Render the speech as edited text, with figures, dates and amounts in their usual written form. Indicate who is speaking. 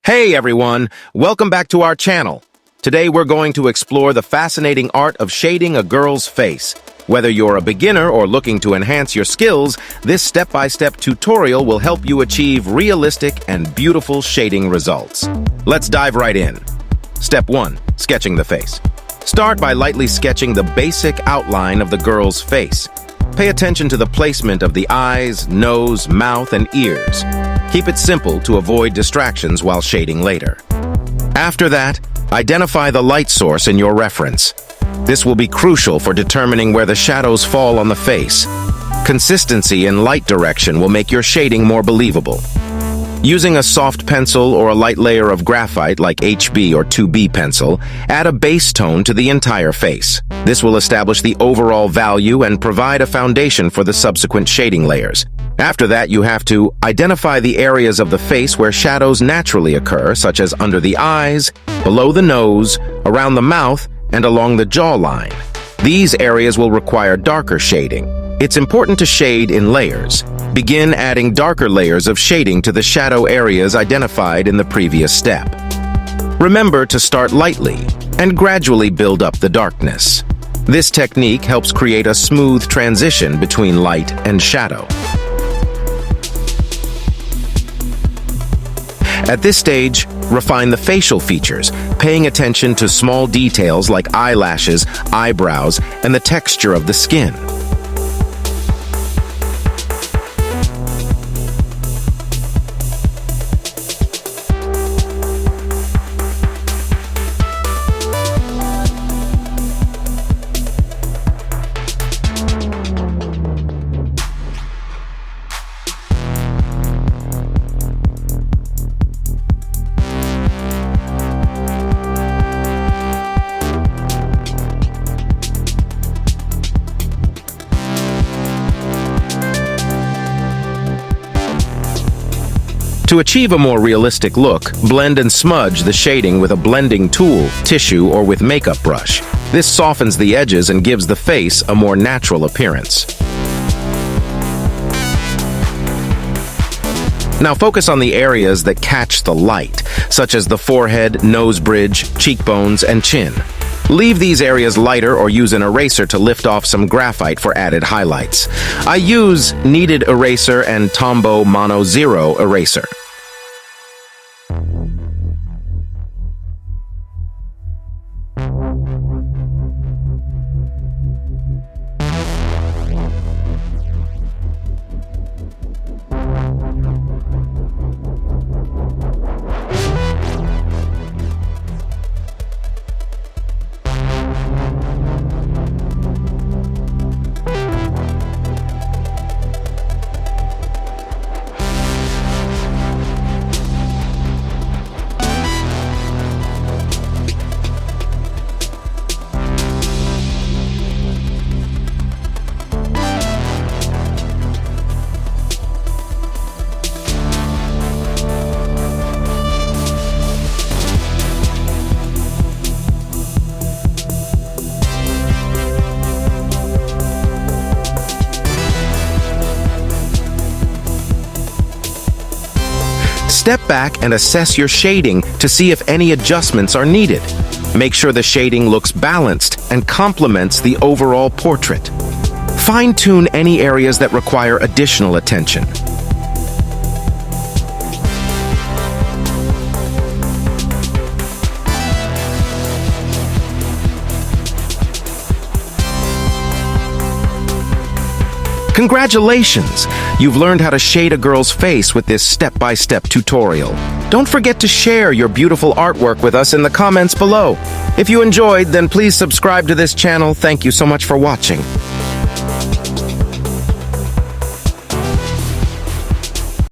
Speaker 1: Hey everyone, welcome back to our channel. Today we're going to explore the fascinating art of shading a girl's face. Whether you're a beginner or looking to enhance your skills, this step-by-step tutorial will help you achieve realistic and beautiful shading results. Let's dive right in. Step 1. Sketching the face. Start by lightly sketching the basic outline of the girl's face. Pay attention to the placement of the eyes, nose, mouth, and ears. Keep it simple to avoid distractions while shading later. After that, identify the light source in your reference. This will be crucial for determining where the shadows fall on the face. Consistency in light direction will make your shading more believable. Using a soft pencil or a light layer of graphite like HB or 2B pencil, add a base tone to the entire face. This will establish the overall value and provide a foundation for the subsequent shading layers. After that, you have to identify the areas of the face where shadows naturally occur, such as under the eyes, below the nose, around the mouth, and along the jawline. These areas will require darker shading. It's important to shade in layers. Begin adding darker layers of shading to the shadow areas identified in the previous step. Remember to start lightly and gradually build up the darkness. This technique helps create a smooth transition between light and shadow. At this stage, refine the facial features, paying attention to small details like eyelashes, eyebrows, and the texture of the skin. To achieve a more realistic look, blend and smudge the shading with a blending tool, tissue, or with makeup brush. This softens the edges and gives the face a more natural appearance. Now focus on the areas that catch the light, such as the forehead, nose bridge, cheekbones, and chin. Leave these areas lighter or use an eraser to lift off some graphite for added highlights. I use Kneaded Eraser and Tombow Mono Zero Eraser. Step back and assess your shading to see if any adjustments are needed. Make sure the shading looks balanced and complements the overall portrait. Fine-tune any areas that require additional attention. Congratulations! You've learned how to shade a girl's face with this step-by-step tutorial. Don't forget to share your beautiful artwork with us in the comments below. If you enjoyed, then please subscribe to this channel. Thank you so much for watching.